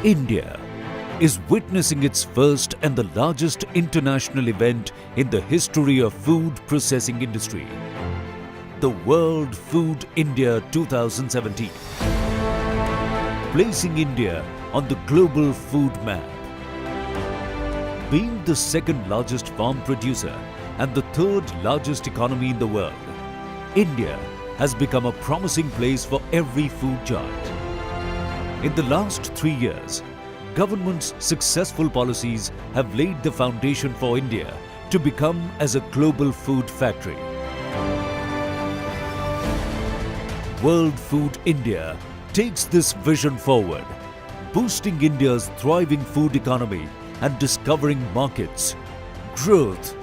India is witnessing its first and the largest international event in the history of food processing industry, the World Food India 2017, placing India on the global food map. Being the second largest farm producer and the third largest economy in the world, India has become a promising place for every food giant. In the last 3 years, government's successful policies have laid the foundation for India to become as a global food factory. World Food India takes this vision forward, boosting India's thriving food economy and discovering markets, growth,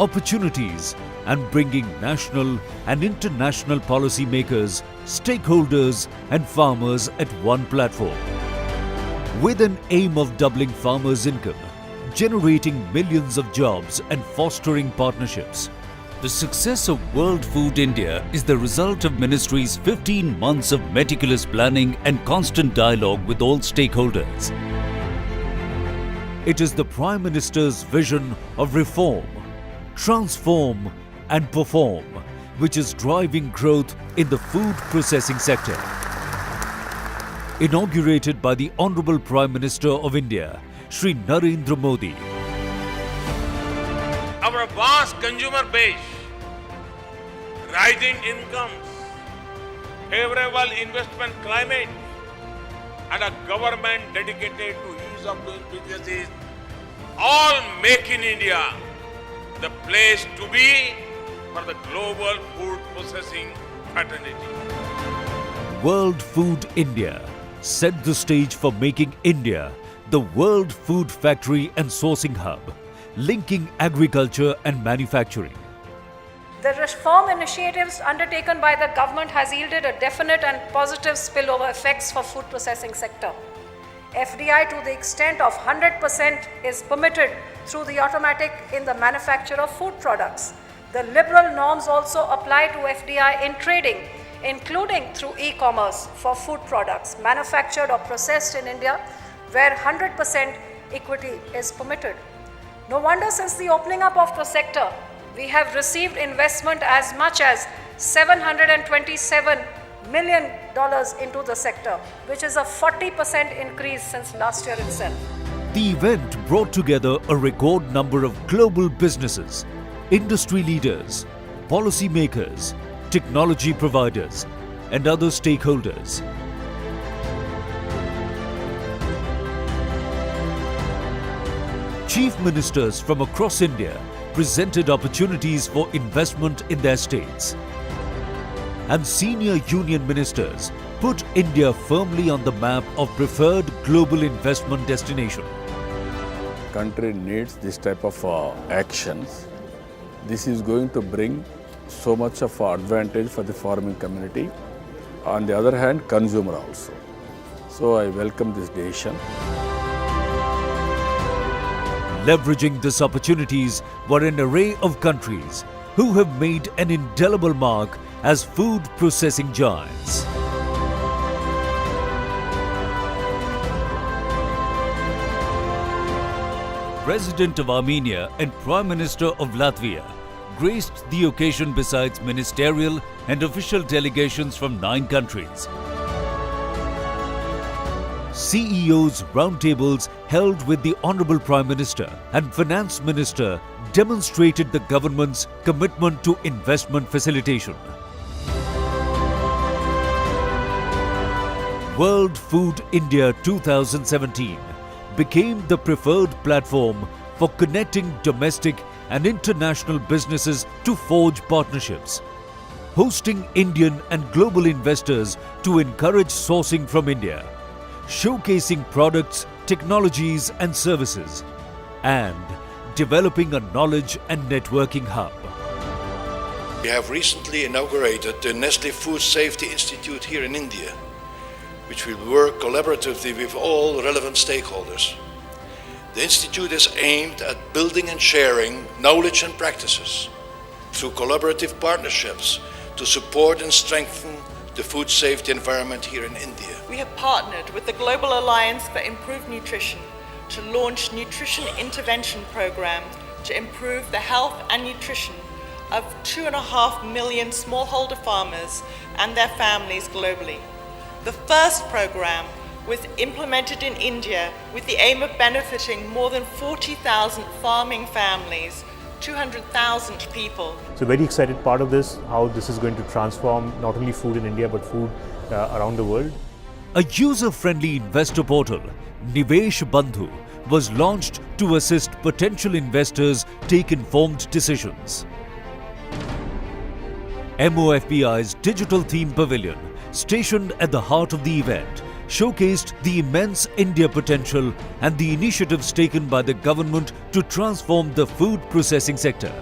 opportunities, and bringing national and international policy makers, stakeholders, and farmers at one platform. With an aim of doubling farmers' income, generating millions of jobs, and fostering partnerships, the success of World Food India is the result of Ministry's 15 months of meticulous planning and constant dialogue with all stakeholders. It is the Prime Minister's vision of reform, transform, and perform which is driving growth in the food processing sector. Inaugurated by the Honorable Prime Minister of India, Shri Narendra Modi. Our vast consumer base, rising incomes, favorable investment climate, and a government dedicated to ease of doing businesses all make in India the place to be for the global food processing fraternity. World Food India set the stage for making India the world food factory and sourcing hub, linking agriculture and manufacturing. The reform initiatives undertaken by the government has yielded a definite and positive spillover effects for food processing sector. FDI to the extent of 100% is permitted through the automatic in the manufacture of food products. The liberal norms also apply to FDI in trading, including through e-commerce for food products manufactured or processed in India, where 100% equity is permitted. No wonder since the opening up of the sector, we have received investment as much as $727 million into the sector, which is a 40% increase since last year itself. The event brought together a record number of global businesses, industry leaders, policy makers, technology providers, and other stakeholders. Chief ministers from across India presented opportunities for investment in their states. And senior union ministers put India firmly on the map of preferred global investment destination. Country needs this type of actions. This is going to bring so much of advantage for the farming community. On the other hand, consumer also. So I welcome this decision. Leveraging these opportunities were an array of countries who have made an indelible mark as food processing giants. President of Armenia and Prime Minister of Latvia graced the occasion besides ministerial and official delegations from 9 countries. CEOs roundtables held with the Honorable Prime Minister and Finance Minister demonstrated the government's commitment to investment facilitation. World Food India 2017 became the preferred platform for connecting domestic and international businesses to forge partnerships, hosting Indian and global investors to encourage sourcing from India, showcasing products, technologies and services, and developing a knowledge and networking hub. We have recently inaugurated the Nestle Food Safety Institute here in India, which will work collaboratively with all relevant stakeholders. The institute is aimed at building and sharing knowledge and practices through collaborative partnerships to support and strengthen the food safety environment here in India. We have partnered with the Global Alliance for Improved Nutrition to launch nutrition intervention programs to improve the health and nutrition of 2.5 million smallholder farmers and their families globally. The first program was implemented in India with the aim of benefiting more than 40,000 farming families, 200,000 people. So very excited part of this, how this is going to transform not only food in India but food around the world. A user-friendly investor portal, Nivesh Bandhu, was launched to assist potential investors take informed decisions. MOFPI's digital theme pavilion, stationed at the heart of the event, showcased the immense India potential and the initiatives taken by the government to transform the food processing sector.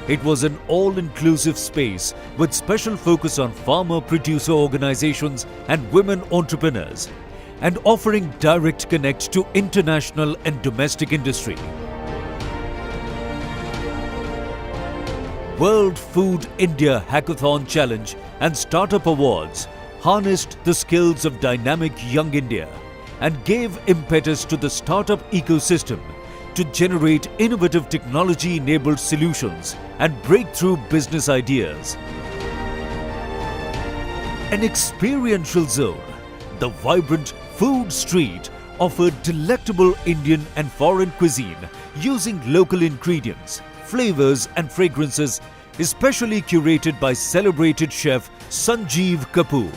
It was an all-inclusive space with special focus on farmer-producer organizations and women entrepreneurs, and offering direct connect to international and domestic industry. World Food India Hackathon Challenge and Startup Awards harnessed the skills of dynamic young India and gave impetus to the startup ecosystem to generate innovative technology-enabled solutions and breakthrough business ideas. An experiential zone, the vibrant Food Street offered delectable Indian and foreign cuisine using local ingredients, flavors and fragrances, especially curated by celebrated chef Sanjeev Kapoor.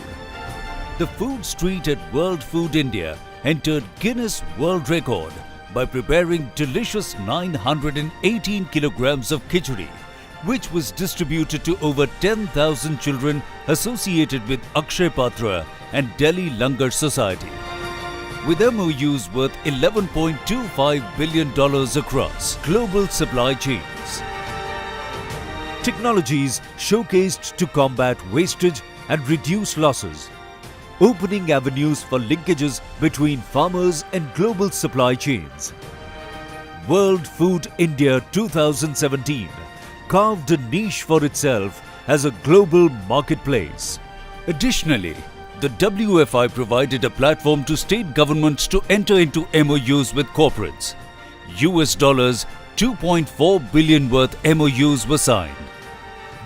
The Food Street at World Food India entered Guinness World Record by preparing delicious 918 kilograms of khichdi, which was distributed to over 10,000 children associated with Akshay Patra and Delhi Langar Society. With MOUs worth $11.25 billion across global supply chains. Technologies showcased to combat wastage and reduce losses, opening avenues for linkages between farmers and global supply chains. World Food India 2017 carved a niche for itself as a global marketplace. Additionally, the WFI provided a platform to state governments to enter into MOUs with corporates. $2.4 billion worth MOUs were signed.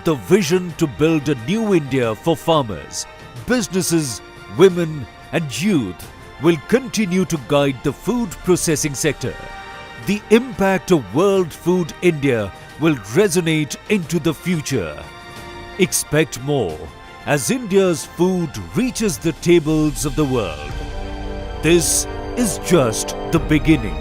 The vision to build a new India for farmers, businesses, women and youth will continue to guide the food processing sector. The impact of World Food India will resonate into the future. Expect more as India's food reaches the tables of the world. This is just the beginning.